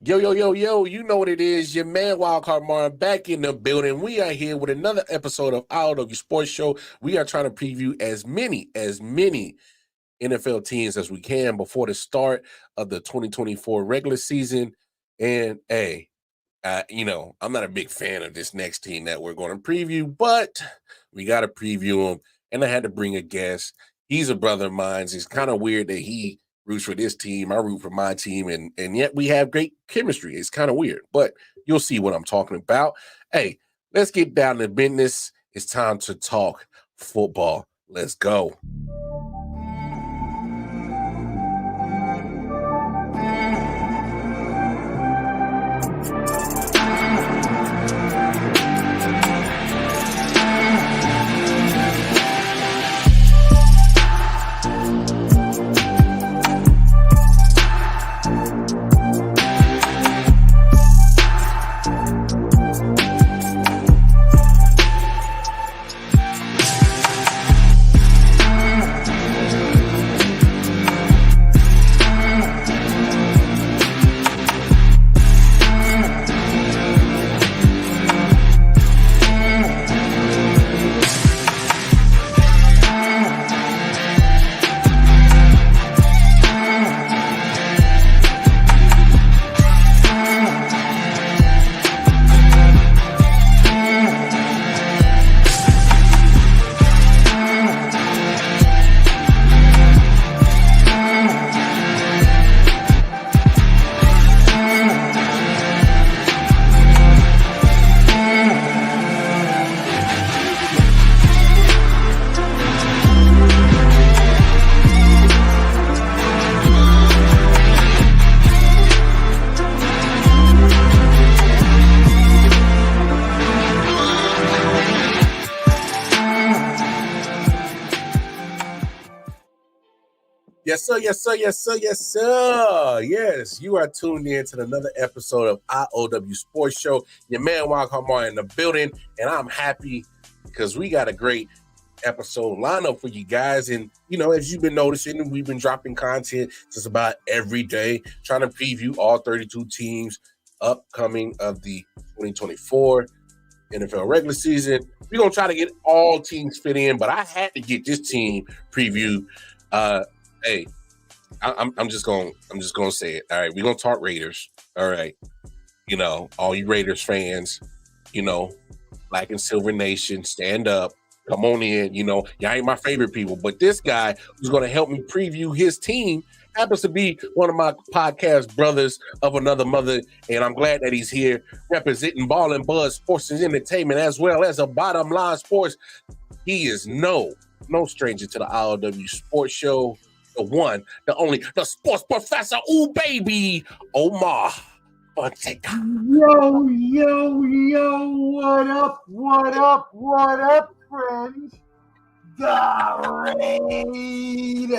Yo, yo, yo, yo, you know what it is. Your man, Wildcard Martin, back in the building. We are here with another episode of I.O.W Sports Show. We are trying to preview as many NFL teams as we can before the start of the 2024 regular season. And, hey, I'm not a big fan of this next team that we're going to preview, but we got to preview them. And I had to bring a guest. He's a brother of mine. It's kind of weird that he roots for this team, I root for my team, and yet we have great chemistry. It's kind of weird, but you'll see what I'm talking about. Hey, let's get down to business. It's time to talk football. Let's go. Yes, you are tuned in to another episode of I.O.W Sports Show. Your man, Wildcard Martin, in the building, and I'm happy because we got a great episode lineup for you guys. And, as you've been noticing, we've been dropping content just about every day, trying to preview all 32 teams upcoming of the 2024 NFL regular season. We're going to try to get all teams fit in, but I had to get this team preview. Hey, I'm just gonna say it. All right, we're gonna talk Raiders. All right, all you Raiders fans, Black and Silver Nation, stand up, come on in. Y'all ain't my favorite people, but this guy who's gonna help me preview his team happens to be one of my podcast brothers of another mother, and I'm glad that he's here representing Ball and Buzz Sports and Entertainment as well as a Bottom Line Sports. He is no stranger to the I.O.W Sports Show. The one, the only, the sports professor. Ooh, baby, Omar. Yo, what up, friends? The Raiders.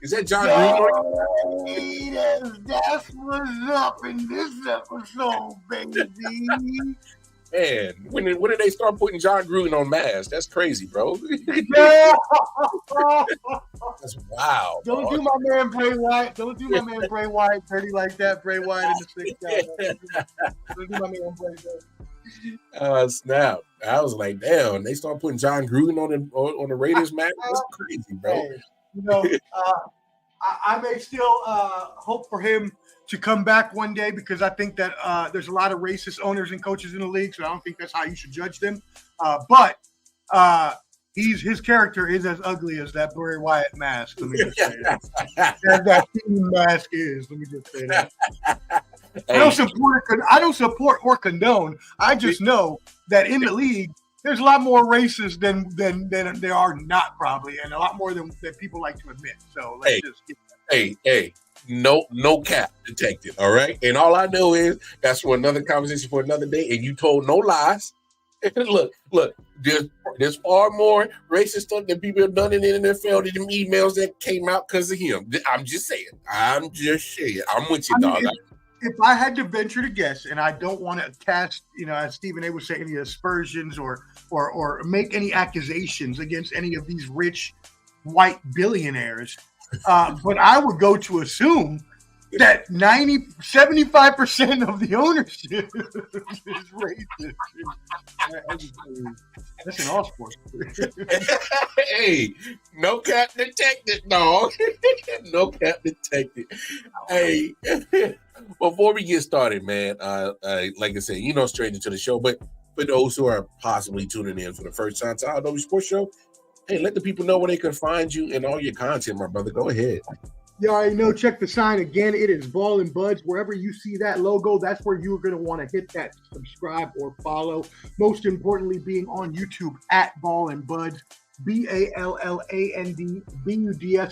Is that John Green? Raiders, that's what's up in this episode, baby. Man, when did they start putting John Gruden on masks? That's crazy, bro. That's wow. Don't do my man Bray Wyatt. Don't do my man Bray Wyatt dirty like that. Bray Wyatt in the 6th. Don't do my man Bray. Snap. I was like, damn, they start putting John Gruden on the Raiders mask? That's crazy, bro. I may still hope for him to come back one day because I think that there's a lot of racist owners and coaches in the league, so I don't think that's how you should judge them. But his character is as ugly as that Bray Wyatt mask. Let me just say that. As that team mask is. Let me just say that. Hey. I don't support or condone. I just know that in the league, there's a lot more racists than there are not, probably, and a lot more than people like to admit. So let's just get that. Hey. No cap detected, all right? And all I know is that's for another conversation for another day, and you told no lies. Look, there's far more racist stuff that people have done in the NFL than them emails that came out because of him. I'm just saying. I'm with you, dog. If I had to venture to guess, and I don't want to cast, as Stephen A would say, any aspersions or make any accusations against any of these rich white billionaires, but I would go to assume that 75% of the ownership is racist. That's in all sports. Hey, no cap detected, dog. No cap detected. Hey, before we get started, man, like I said, straight into the show, but for those who are possibly tuning in for the first time to I.O.W Sports Show, hey, let the people know where they can find you and all your content, my brother. Go ahead. You already know, check the sign again. It is Ball and Buds. Wherever you see that logo, that's where you're going to want to hit that subscribe or follow. Most importantly, being on YouTube at Ball and Buds, BALLANDBUDS.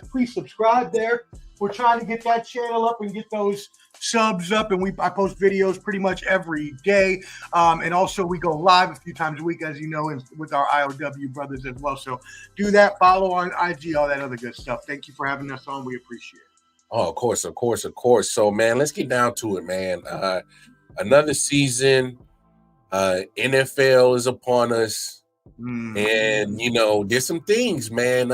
Please subscribe there. We're trying to get that channel up and get those subs up, and I post videos pretty much every day, and also we go live a few times a week, as you know, with our I.O.W brothers as well. So do that, follow on IG, all that other good stuff. Thank you for having us on. We appreciate it. Oh, of course. So, man, let's get down to it, man. Another season, NFL is upon us, and there's some things, man.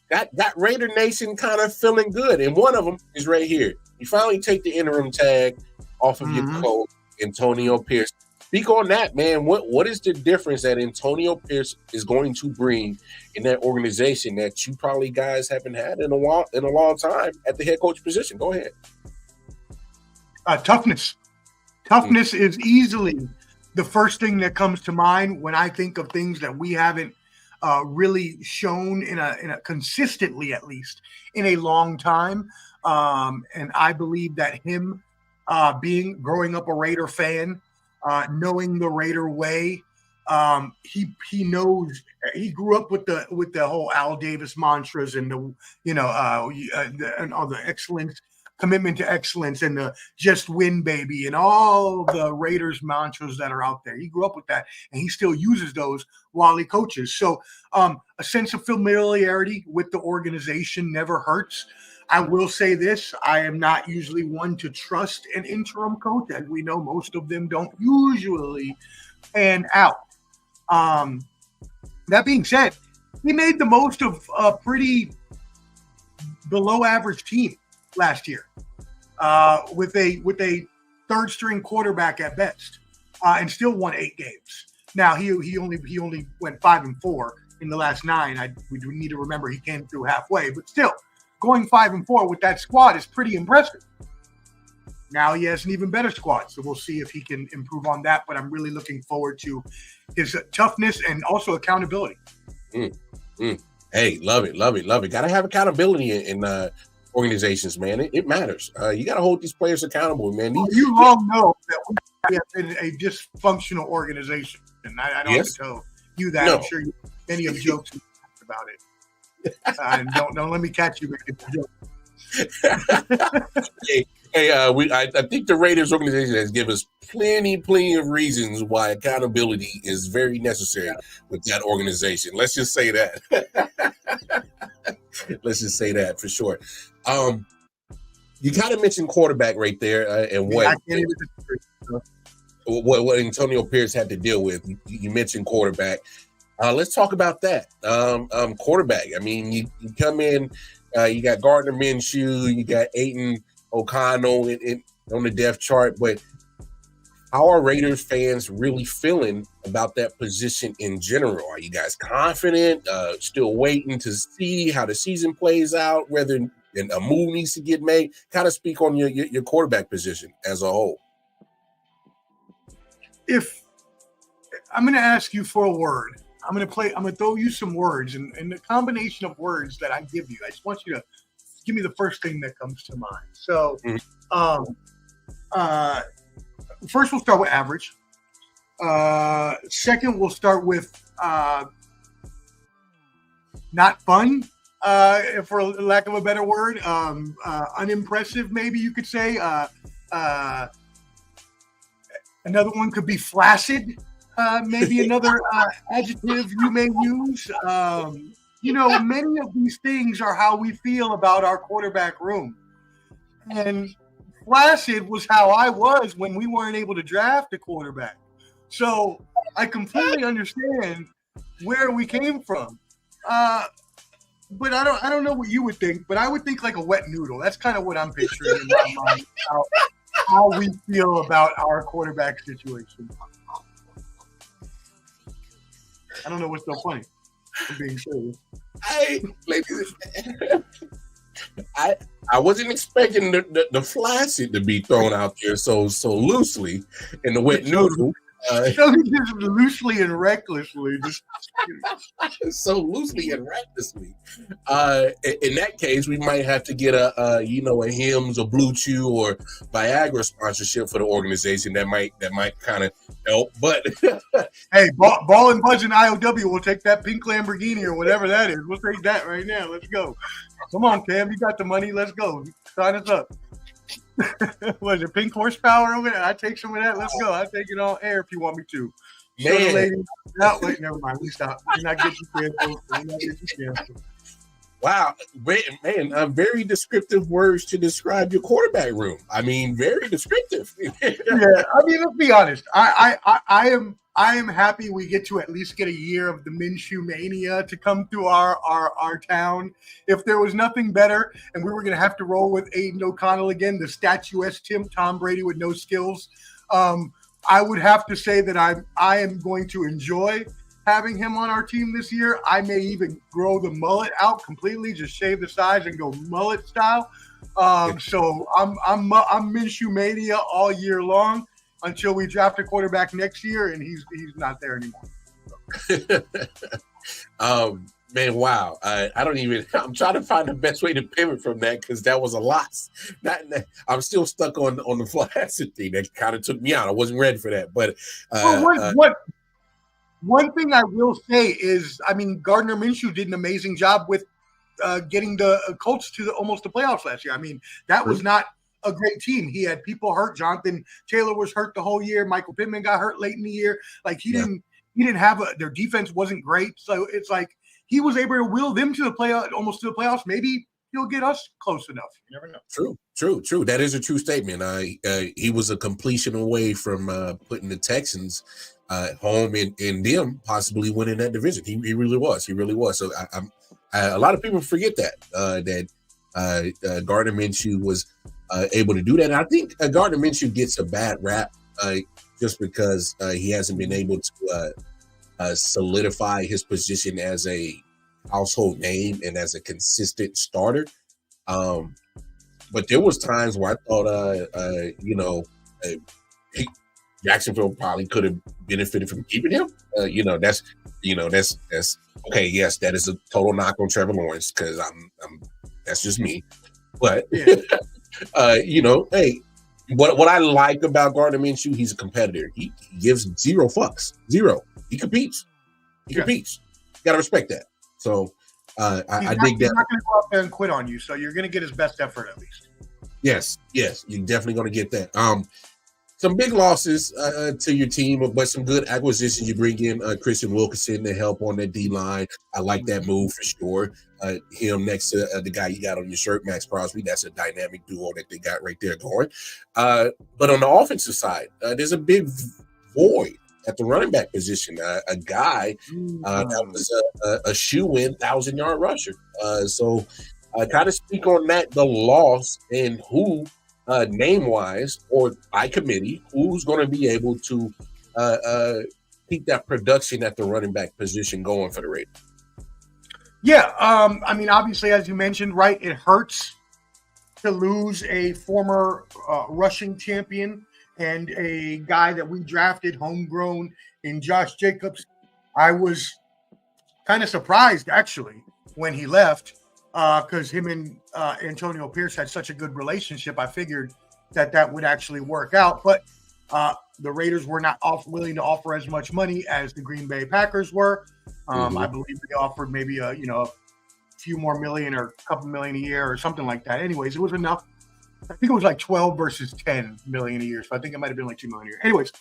That got Raider Nation kind of feeling good, and one of them is right here. You finally take the interim tag off of your coach, Antonio Pierce. Speak on that, man. What is the difference that Antonio Pierce is going to bring in that organization that you probably guys haven't had in a long time at the head coach position? Go ahead. Toughness. Toughness is easily the first thing that comes to mind when I think of things that we haven't really shown in a consistently, at least in a long time. And I believe that him growing up a Raider fan, knowing the Raider way, he knows, he grew up with the whole Al Davis mantras and and all the excellence, commitment to excellence, and the just win, baby, and all the Raiders mantras that are out there. He grew up with that, and he still uses those while he coaches. So a sense of familiarity with the organization never hurts. I will say this: I am not usually one to trust an interim coach. As we know, most of them don't usually pan out. That being said, he made the most of a pretty below average team last year, with a third string quarterback at best, and still won 8 games. Now he only went 5-4 in the last 9. We do need to remember he came through halfway, but still going 5-4 with that squad is pretty impressive. Now he has an even better squad, so we'll see if he can improve on that. But I'm really looking forward to his toughness and also accountability. Hey, love it. Got to have accountability in organizations, man. It matters. You got to hold these players accountable, man. You all know that we have been a dysfunctional organization, and I don't have to tell you that. No. I'm sure many of jokes about it. And don't let me catch you making a joke. I think the Raiders organization has given us plenty of reasons why accountability is very necessary with that organization. Let's just say that. Let's just say that for sure. You kind of mentioned quarterback right there, and what Antonio Pierce had to deal with. You mentioned quarterback. Let's talk about that. Quarterback. I mean, you come in, you got Gardner Minshew, you got Aiden O'Connell on the depth chart, but how are Raiders fans really feeling about that position in general? Are you guys confident? Still waiting to see how the season plays out, whether a move needs to get made? Kind of speak on your quarterback position as a whole. If I'm going to ask you for a word, I'm going to throw you some words, and the combination of words that I give you, I just want you to give me the first thing that comes to mind. So, first we'll start with average. Second, we'll start with not fun, for lack of a better word. Unimpressive, maybe you could say. Another one could be flaccid. Maybe another adjective you may use. Many of these things are how we feel about our quarterback room. And flaccid was how I was when we weren't able to draft a quarterback. So I completely understand where we came from. but I don't know what you would think, but I would think like a wet noodle. That's kind of what I'm picturing in my mind. How we feel about our quarterback situation. I don't know what's so funny. I'm being serious. I wasn't expecting the flaccid to be thrown out there so loosely in the wet noodle. So just loosely and recklessly. So loosely and recklessly. In that case, we might have to get a Hims or Blue Chew or Viagra sponsorship for the organization. That might kind of help. But hey, Ball and Buzz and I.O.W. will take that pink Lamborghini or whatever that is. We'll take that right now. Let's go. Come on, Cam. You got the money. Let's go. Sign us up. Was it pink horsepower over there? I take some of that. Let's go. I'll take it on air if you want me to. Man. Lady, wait, never mind. We stop. We're not getting canceled. Wow, man, very descriptive words to describe your quarterback room. I mean, very descriptive. Yeah, I mean, let's be honest. I am happy we get to at least get a year of the Minshew mania to come through our town. If there was nothing better and we were going to have to roll with Aiden O'Connell again, the statuesque Tom Brady with no skills, I would have to say that I am going to enjoy having him on our team this year. I may even grow the mullet out completely, just shave the sides and go mullet style. So I'm Minshew mania all year long until we draft a quarterback next year, and he's not there anymore. Man, wow. I'm trying to find the best way to pivot from that because that was a lot. I'm still stuck on the flaccid thing. That kind of took me out. I wasn't ready for that. But one thing I will say is, I mean, Gardner Minshew did an amazing job with getting the Colts to almost the playoffs last year. I mean, that was not a great team. He had people hurt. Jonathan Taylor was hurt the whole year. Michael Pittman got hurt late in the year. Like he didn't have their defense wasn't great. So it's like he was able to will them to the playoff, almost to the playoffs. Maybe he'll get us close enough. You never know. True. That is a true statement. He was a completion away from putting the Texans home and them possibly winning that division. He really was. So a lot of people forget that Gardner Minshew was able to do that. And I think Gardner Minshew gets a bad rap just because he hasn't been able to solidify his position as a household name and as a consistent starter. But there was times where I thought, Jacksonville probably could have benefited from keeping him. That's okay. Yes, that is a total knock on Trevor Lawrence because that's just me. But hey, what I like about Gardner Minshew, he's a competitor. He gives zero fucks. Zero. He competes. You gotta respect that. So I dig that. He's not gonna go out there and quit on you. So you're gonna get his best effort at least. Yes, you're definitely gonna get that. Some big losses to your team, but some good acquisitions. You bring in Christian Wilkinson to help on that D-line. I like that move for sure. Him next to the guy you got on your shirt, Max Crosby. That's a dynamic duo that they got right there going. But on the offensive side, there's a big void at the running back position. A guy that was a shoe-in 1,000-yard rusher. So kind of speak on that, the loss and who – name-wise or by committee, who's going to be able to keep that production at the running back position going for the Raiders? Yeah, I mean, obviously, as you mentioned, right, it hurts to lose a former rushing champion and a guy that we drafted homegrown in Josh Jacobs. I was kind of surprised, actually, when he left. Because him and Antonio Pierce had such a good relationship, I figured that would actually work out. But the Raiders were not willing to offer as much money as the Green Bay Packers were. I believe they offered maybe a few more million or a couple million a year or something like that. Anyways, it was enough. I think it was like 12 versus 10 million a year. So I think it might have been like 2 million a year. Anyways,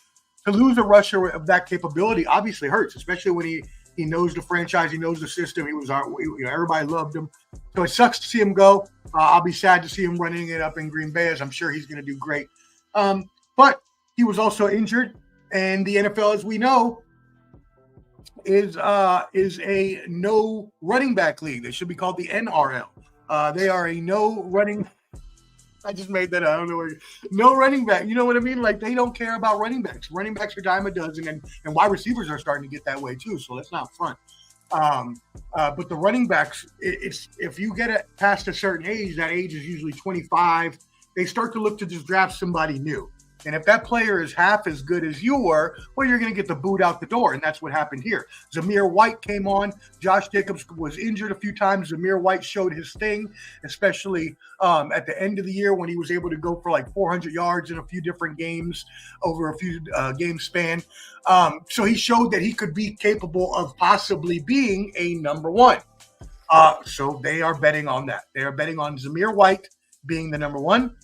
to lose a rusher of that capability obviously hurts, especially when he knows the franchise, he knows the system. He was everybody loved him. So it sucks to see him go. I'll be sad to see him running it up in Green Bay, as I'm sure he's going to do great. But he was also injured, and the NFL, as we know, is a no running back league. They should be called the NRL. They are a no running. I just made that up. I don't know no running back. You know what I mean? Like, they don't care about running backs. Running backs are dime a dozen, and wide receivers are starting to get that way too. So let's not front. But the running backs, it's if you get it past a certain age, that age is usually 25. They start to look to just draft somebody new. And if that player is half as good as you were, well, you're going to get the boot out the door. And that's what happened here. Zamir White came on. Josh Jacobs was injured a few times. Zamir White showed his thing, especially at the end of the year when he was able to go for like 400 yards in a few different games over a few game span. So he showed that he could be capable of possibly being a number one. So they are betting on that. They are betting on Zamir White being the number one.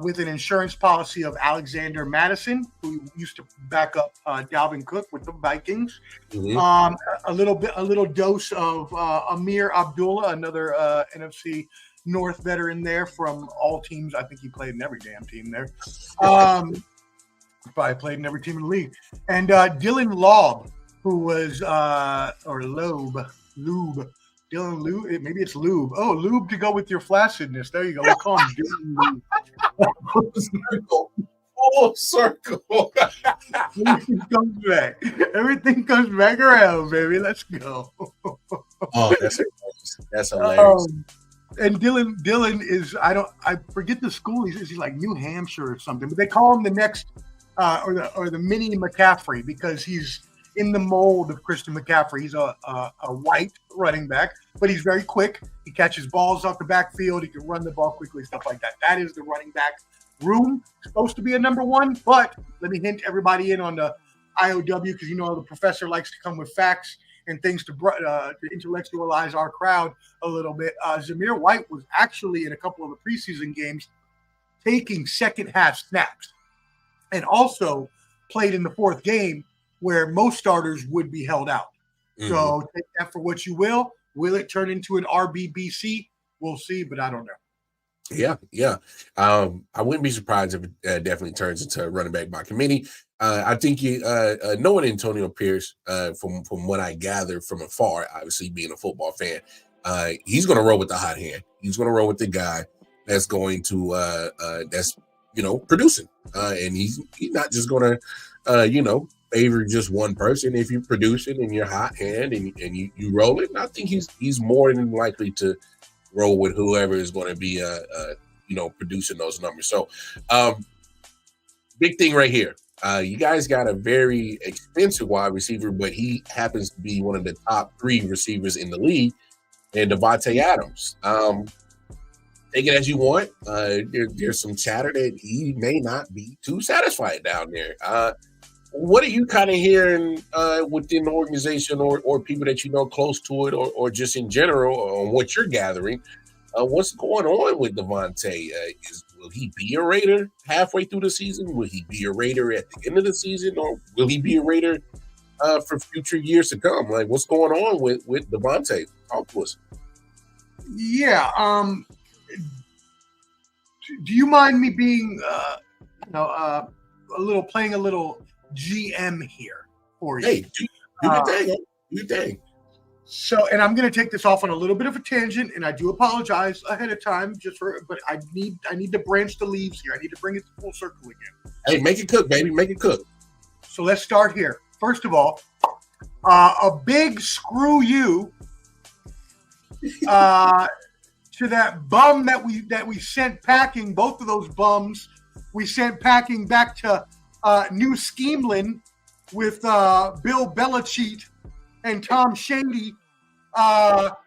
With an insurance policy of Alexander Madison, who used to back up Dalvin Cook with the Vikings. Mm-hmm. A little dose of Amir Abdullah, another NFC North veteran there from all teams. I think he played in every damn team there. Probably played in every team in the league. And Dylan Loeb, who was or Lube. Dylan Lube, maybe it's Lube. Oh, Lube to go with your flaccidness. There you go. We'll call him Dylan Lube. Full circle. Everything comes back. Everything comes back around, baby. Let's go. Oh, that's hilarious. And Dylan is I forget the school. He's like New Hampshire or something, but they call him the next or the mini McCaffrey because he's in the mold of Christian McCaffrey. He's a white running back, but he's very quick. He catches balls off the backfield. He can run the ball quickly, stuff like that. That is the running back room. Supposed to be a number one, but let me hint everybody in on the I.O.W. because you know the professor likes to come with facts and things to intellectualize our crowd a little bit. Zamir White was actually in a couple of the preseason games taking second half snaps and also played in the fourth game where most starters would be held out. Mm-hmm. So take that for what you will. Will it turn into an RBBC? We'll see, but I don't know. Yeah. I wouldn't be surprised if it definitely turns into a running back by committee. I think knowing Antonio Pierce, from what I gather from afar, obviously being a football fan, he's going to roll with the hot hand. He's going to roll with the guy that's going to that's producing, and he's not just going to favor just one person. If you're producing and you're hot hand and you roll it, I think he's more than likely to roll with whoever is going to be producing those numbers. So big thing right here. You guys got a very expensive wide receiver, but he happens to be one of the top 3 receivers in the league, and Davante Adams. Take it as you want. There's some chatter that he may not be too satisfied down there. What are you kind of hearing within the organization or people that you know close to it or just in general on what you're gathering? What's going on with Davante? Will he be a Raider halfway through the season? Will he be a Raider at the end of the season? Or will he be a Raider for future years to come? Like, what's going on with Davante? Talk to us. Yeah. Do you mind me being, playing a little GM here for you? Hey, do your thing. Do your thing. So, and I'm going to take this off on a little bit of a tangent, and I do apologize ahead of time but I need to branch the leaves here. I need to bring it to full circle again. Hey, make it cook, baby. Make it cook. So let's start here. First of all, a big screw you to that bum that we sent packing. Both of those bums we sent packing back to New Schemeland with Bill Belichick and Tom Shady.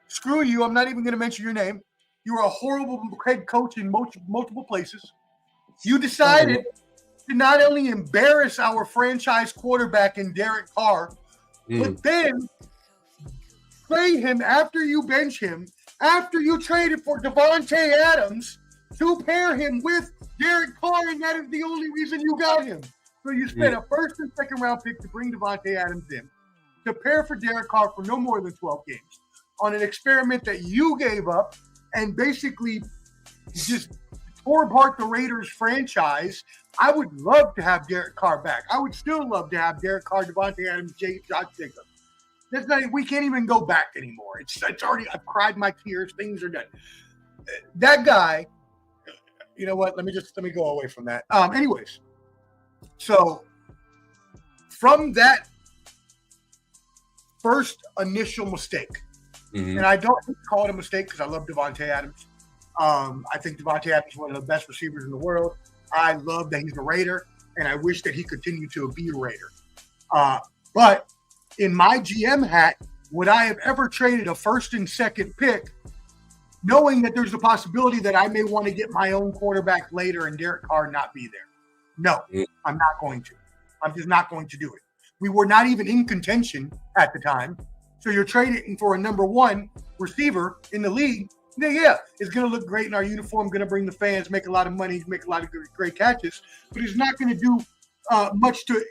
Screw you. I'm not even going to mention your name. You were a horrible head coach in multiple places. You decided to not only embarrass our franchise quarterback in Derek Carr, but then play him after you bench him, after you traded for Davante Adams to pair him with Derek Carr, and that is the only reason you got him. So you spent a first and second round pick to bring Davante Adams in, to pair for Derek Carr for no more than 12 games on an experiment that you gave up and basically just tore apart the Raiders franchise. I would love to have Derek Carr back. I would still love to have Derek Carr, Davante Adams, Josh Jacobs. That's not. We can't even go back anymore. It's already. I've cried my tears. Things are done. That guy. You know what? Let me go away from that. Anyways, so from that first initial mistake, and I don't call it a mistake because I love Davante Adams. I think Davante Adams is one of the best receivers in the world. I love that he's a Raider, and I wish that he continued to be a Raider. But in my GM hat, would I have ever traded a first and second pick, knowing that there's a possibility that I may want to get my own quarterback later and Derek Carr not be there? No, I'm not going to. I'm just not going to do it. We were not even in contention at the time. So you're trading for a number one receiver in the league. Yeah, it's going to look great in our uniform, going to bring the fans, make a lot of money, make a lot of great catches, but it's not going to do much to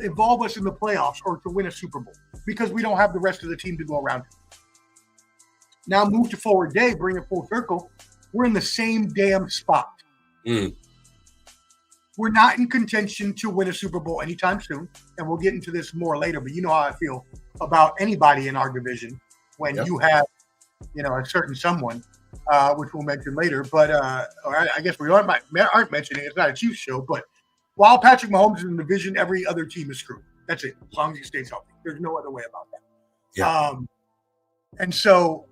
involve us in the playoffs or to win a Super Bowl because we don't have the rest of the team to go around. Now move to forward day, bring it full circle. We're in the same damn spot. We're not in contention to win a Super Bowl anytime soon, and we'll get into this more later, but you know how I feel about anybody in our division when you have a certain someone, which we'll mention later. But I guess we aren't mentioning it. It's not a Chiefs show. But while Patrick Mahomes is in the division, every other team is screwed. That's it. As long as he stays healthy, there's no other way about that. Yeah. And so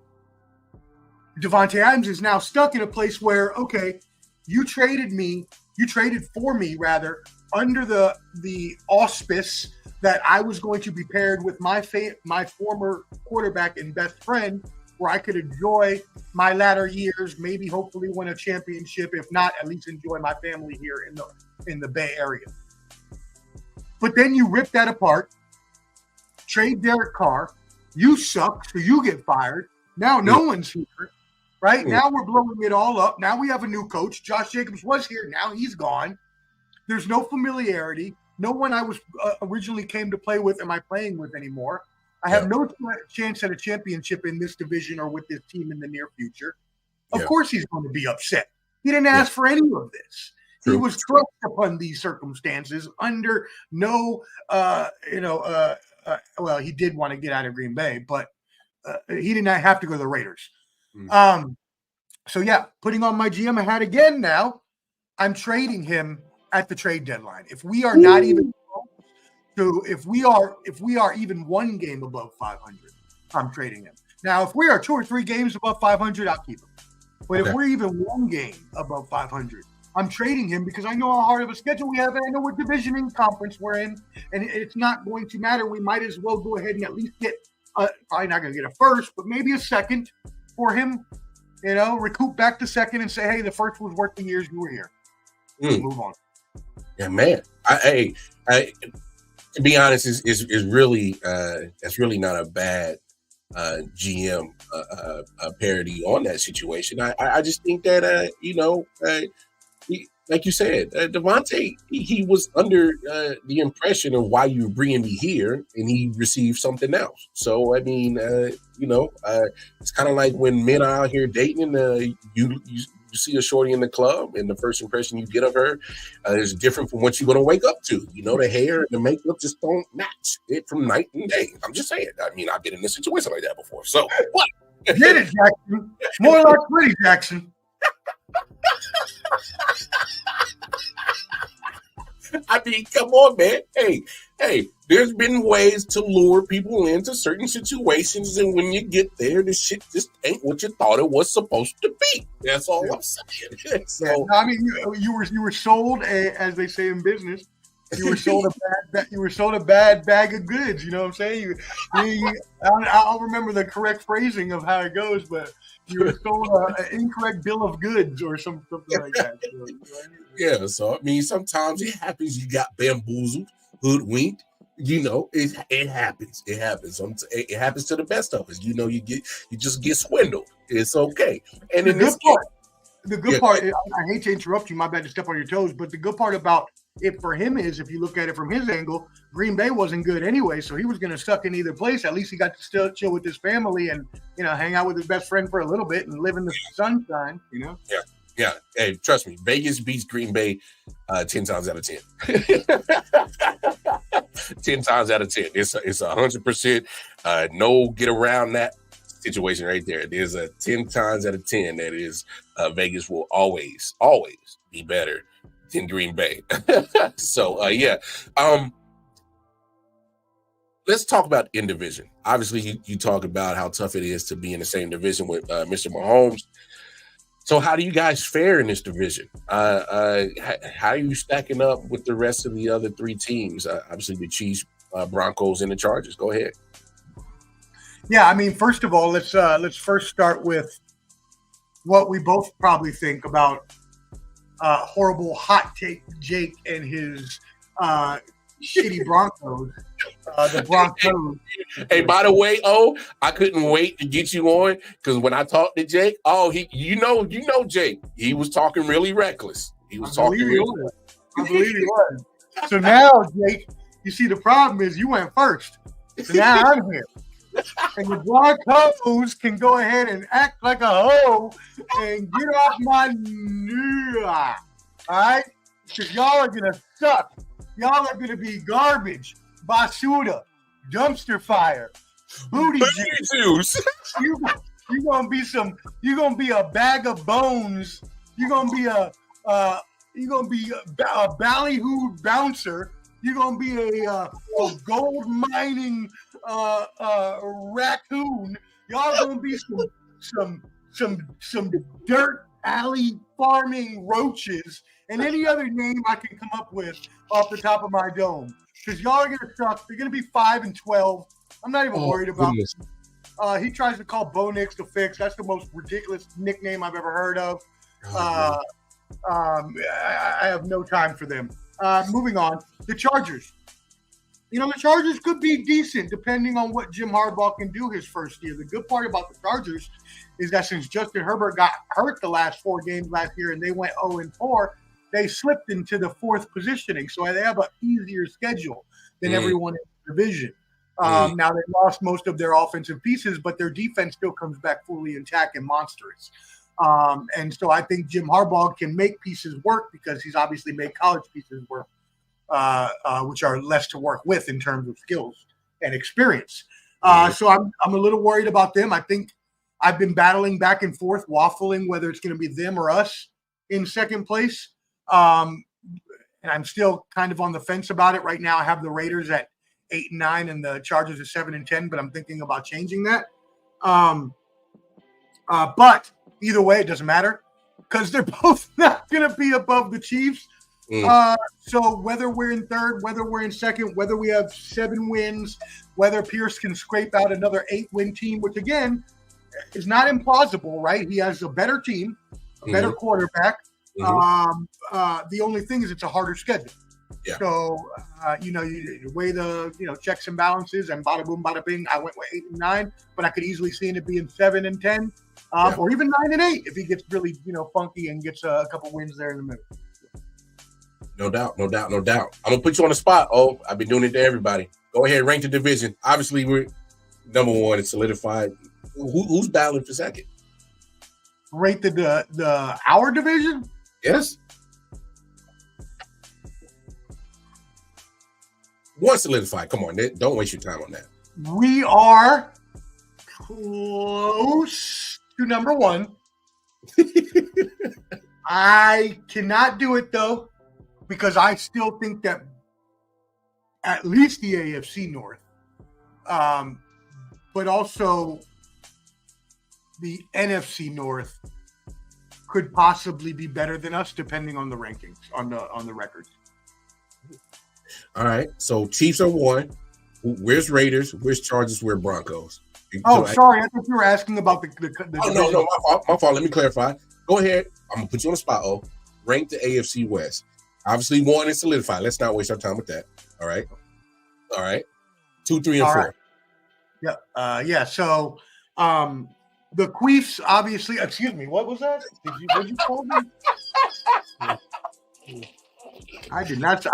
Davante Adams is now stuck in a place where, okay, you traded for me rather under the auspice that I was going to be paired with my former quarterback and best friend, where I could enjoy my latter years, maybe hopefully win a championship. If not, at least enjoy my family here in the Bay Area. But then you rip that apart, trade Derek Carr. You suck, so you get fired. Now no one's here, right? Now we're blowing it all up. Now we have a new coach. Josh Jacobs was here. Now he's gone. There's no familiarity. No one I was originally came to play with am I playing with anymore. I have no chance at a championship in this division or with this team in the near future. Of course he's going to be upset. He didn't ask for any of this. True. He was thrust upon these circumstances under no, well, he did want to get out of Green Bay, but he did not have to go to the Raiders. So, putting on my GM hat again now, I'm trading him at the trade deadline. If we are not even – so if we are even one game above 500, I'm trading him. Now, if we are 2 or 3 games above 500, I'll keep him. But if we're even one game above 500, I'm trading him because I know how hard of a schedule we have, and I know what division and conference we're in, and it's not going to matter. We might as well go ahead and at least get probably not going to get a first, but maybe a second for him. Recoup back the second and say, hey, the first was worth the years you were here. Move on. Yeah, man. I to be honest, is really that's really not a bad GM parody on that situation. I just think that like you said, Davante, he was under the impression of why you were bringing me here, and he received something else. So I mean, it's kind of like when men are out here dating, and you see a shorty in the club, and the first impression you get of her is different from what you're going to wake up to. The hair and the makeup just don't match it from night and day. I'm just saying. I mean, I've been in a situation like that before. So what? Get it, Jackson. More like pretty Jackson. I mean, come on, man. Hey, there's been ways to lure people into certain situations, and when you get there, the shit just ain't what you thought it was supposed to be. That's all I'm saying. So, I mean, you were sold as they say in business. You were sold a bad bag of goods. You know what I'm saying? I'll remember the correct phrasing of how it goes, but you were sold an incorrect bill of goods or something like that. Yeah. So I mean, sometimes it happens. You got bamboozled, hoodwinked. It happens. It happens. It happens to the best of us. You just get swindled. It's okay. And the good part. I hate to interrupt you. My bad to step on your toes, but the good part about it for him is, if you look at it from his angle, Green Bay wasn't good anyway, so he was going to suck in either place. At least he got to still chill with his family and hang out with his best friend for a little bit and live in the sunshine. Yeah. Hey, trust me, Vegas beats Green Bay 10 times out of 10. 10 times out of 10. It's 100%. No get around that situation right there. There's a 10 times out of 10 that is Vegas will always be better than Green Bay. So yeah. Let's talk about in division. Obviously, you talk about how tough it is to be in the same division with Mr. Mahomes. So how do you guys fare in this division? How are you stacking up with the rest of the other three teams? Obviously, the Chiefs, Broncos, and the Chargers. Go ahead. Yeah, I mean, first of all, let's first start with what we both probably think about horrible hot take Jake and his shitty Broncos. The Broncos. Hey, by the way, I couldn't wait to get you on because when I talked to Jake, you know Jake, he was talking really reckless. He was talking really reckless. I believe he was. So now, Jake, you see the problem is you went first. So now I'm here. And the Broncos can go ahead and act like a hoe and get off my knee. All right? Because y'all are going to suck. Y'all are going to be garbage. Basura, dumpster fire, booty juice. You gonna be a bag of bones. You're gonna be a ballyhoo bouncer. You're gonna be a gold mining raccoon. Y'all gonna be some dirt alley farming roaches and any other name I can come up with off the top of my dome. Because y'all are going to suck. They're going to be 5-12. I'm not even worried about it. He tries to call Bo Nix the Fix. That's the most ridiculous nickname I've ever heard of. I have no time for them. Moving on. The Chargers. The Chargers could be decent depending on what Jim Harbaugh can do his first year. The good part about the Chargers is that since Justin Herbert got hurt the last 4 games last year and they went 0-4, they slipped into the 4th positioning, so they have an easier schedule than everyone in the division. Now, they lost most of their offensive pieces, but their defense still comes back fully intact and monstrous. And so I think Jim Harbaugh can make pieces work because he's obviously made college pieces work, which are less to work with in terms of skills and experience. So I'm a little worried about them. I think I've been battling back and forth, waffling whether it's going to be them or us in second place. And I'm still kind of on the fence about it. Right now, I have the Raiders at 8-9 and the Chargers at 7-10, but I'm thinking about changing that. But either way, it doesn't matter because they're both not going to be above the Chiefs. So whether we're in third, whether we're in second, whether we have 7 wins, whether Pierce can scrape out another 8-win team, which again is not implausible, right? He has a better team, a better quarterback. The only thing is it's a harder schedule. Yeah. So, you weigh the, checks and balances and bada boom, bada bing. I went with 8-9, but I could easily see it being 7-10, or even 9-8 if he gets really, funky and gets a couple wins there in the middle. No doubt. I'm gonna put you on the spot. I've been doing it to everybody. Go ahead, rank the division. Obviously, we're number 1. It's solidified. Who's battling for second? Rate our division? Yes. 1 solidified. Come on, don't waste your time on that. We are close to number 1. I cannot do it though, because I still think that at least the AFC North, but also the NFC North could possibly be better than us, depending on the rankings, on the records. All right. So Chiefs are 1. Where's Raiders? Where's Chargers? Where's Broncos? Sorry. I thought you were asking about the no. My fault. Let me clarify. Go ahead. I'm gonna put you on the spot. Rank the AFC West. Obviously, 1 is solidified. Let's not waste our time with that. All right. 2, 3, and 4. Right. Yeah. So, the Queefs, obviously. Excuse me. What was that? Did you call me? I did not say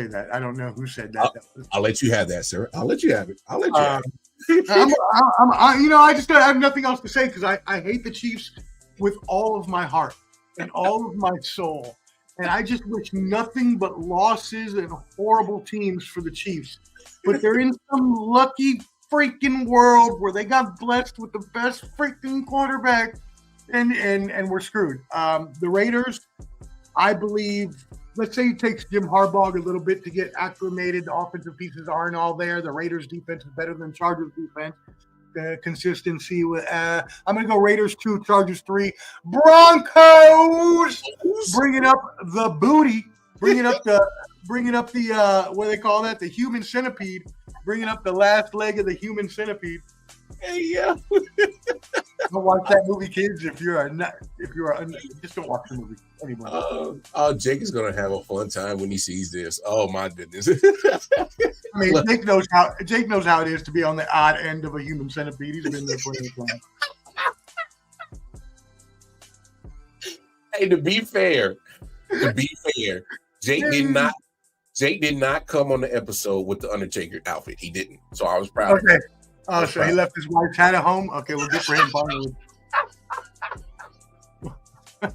that. I don't know who said that. I'll let you have that, sir. I'll let you have it. I have nothing else to say because I hate the Chiefs with all of my heart. and all of my soul. And I just wish nothing but losses and horrible teams for the Chiefs. But they're in some lucky freaking world where they got blessed with the best freaking quarterback, and we're screwed. The Raiders, I believe, let's say it takes Jim Harbaugh a little bit to get acclimated. The offensive pieces aren't all there. The Raiders defense is better than Chargers defense. Consistency with I'm gonna go Raiders 2, Chargers 3, Broncos bringing up the booty, bringing up the what do they call that, the human centipede, bringing up the last leg of the human centipede. Hey, yeah. Don't watch that movie, kids. If you are just don't watch the movie anymore. Jake is gonna have a fun time when he sees this. Oh my goodness. I mean, Jake knows how it is to be on the odd end of a human centipede. He's been there plenty of times. Hey, to be fair, Jake did not come on the episode with the Undertaker outfit. He didn't. So I was proud of him. Oh, so he left his wife's hat at home? Okay, well, good for him. I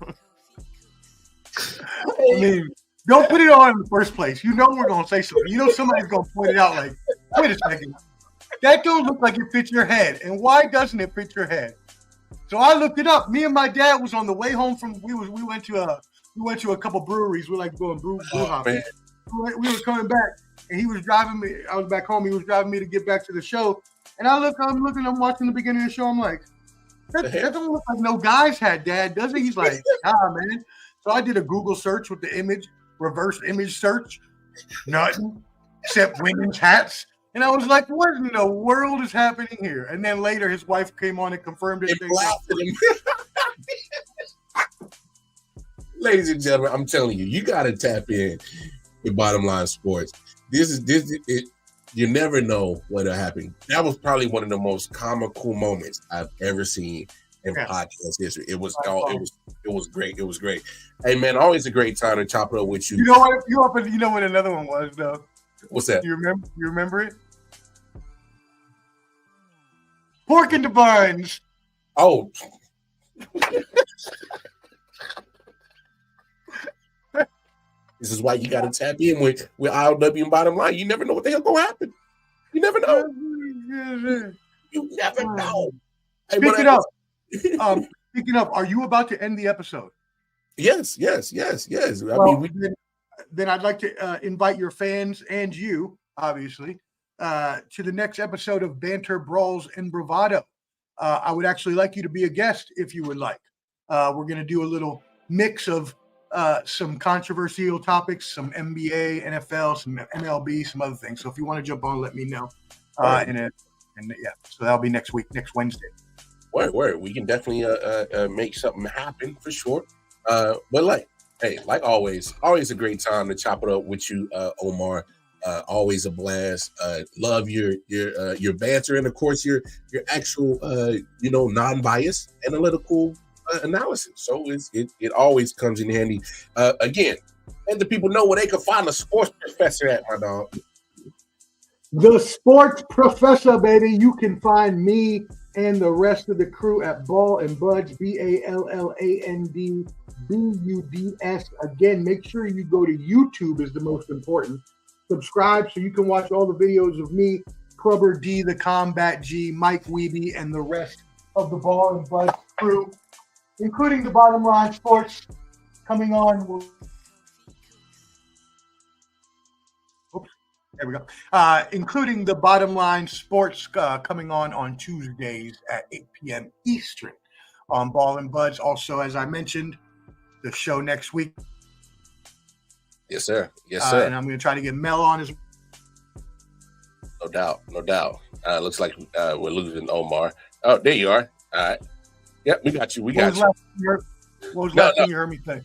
mean, don't put it on in the first place. You know we're going to say something. You know somebody's going to point it out like, wait a second. That don't look like it fits your head. And why doesn't it fit your head? So I looked it up. Me and my dad was on the way home from we went to a couple breweries. We like going brew hopping. We were coming back, and he was driving me. I was back home. He was driving me to get back to the show. And I'm watching the beginning of the show. I'm like, that don't look like no guy's hat, Dad, does it? He's like, man. So I did a Google search with the image, reverse image search. Nothing except women's hats. And I was like, what in the world is happening here? And then later his wife came on and confirmed it. Ladies and gentlemen, I'm telling you, you got to tap in with Bottom Line Sports. This is it. You never know what'll happen. That was probably one of the most comical moments I've ever seen in podcast history. It was great. It was great. Hey man, always a great time to chop it up with you. You know what? You know what another one was though. What's that? You remember it? Pork in the buns. Oh. This is why you got to tap in with I.O.W. and Bottom Line. You never know what the hell gonna happen. You never know. You never know. Hey, Speaking of, are you about to end the episode? Yes. Then I'd like to invite your fans and you, obviously, to the next episode of Banter, Brawls, and Bravado. I would actually like you to be a guest if you would like. We're going to do a little mix of some controversial topics, some NBA, NFL, some MLB, some other things. So if you want to jump on, let me know. So that'll be next week, next Wednesday. Word. We can definitely make something happen for sure. But like always a great time to chop it up with you, Omar. Always a blast. Love your banter and of course your actual non-biased analytical analysis. So it always comes in handy. Again, let the people know where they can find the sports professor at, my dog. The Sports Professor, baby. You can find me and the rest of the crew at Ball and Buds, BALLANDBUDS. Again, make sure you go to YouTube is the most important. Subscribe so you can watch all the videos of me, Clubber D, the Combat G, Mike Weeby, and the rest of the Ball and Buds crew, including the Bottom Line Sports coming on. There we go. Including the Bottom Line Sports coming on Tuesdays at 8 p.m. Eastern on Ball and Buds. Also, as I mentioned, the show next week. Yes, sir. And I'm going to try to get Mel on as No doubt. Looks like we're losing Omar. Oh, there you are. All right. Yep, we got you. What was last thing you heard me say?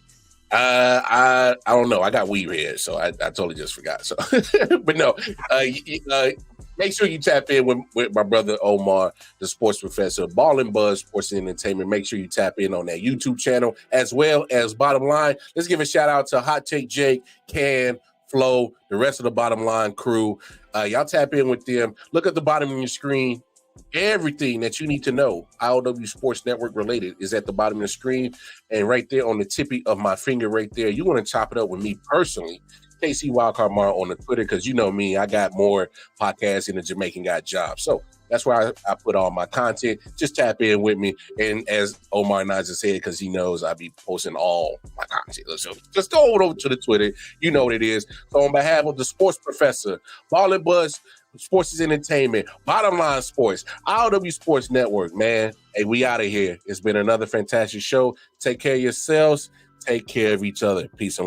I don't know. I got weed head, so I totally just forgot. So, but no, make sure you tap in with my brother Omar, the sports professor, Ball and Buzz Sports and Entertainment. Make sure you tap in on that YouTube channel as well as Bottom Line. Let's give a shout out to Hot Take Jake, Can, Flo, the rest of the Bottom Line crew. Y'all tap in with them. Look at the bottom of your screen. Everything that you need to know, I.O.W Sports Network related, is at the bottom of the screen and right there on the tippy of my finger right there. You want to chop it up with me personally, KC Wildcard Mar on the Twitter, because you know me, I got more podcasts than the Jamaican got jobs. So that's where I put all my content. Just tap in with me. And as Omar Naja said, because he knows I be posting all my content. So just go over to the Twitter. You know what it is. So on behalf of the sports professor, Ball and Buzz, Sports is Entertainment, Bottom Line Sports, I.O.W Sports Network, man. Hey, we out of here. It's been another fantastic show. Take care of yourselves. Take care of each other. Peace and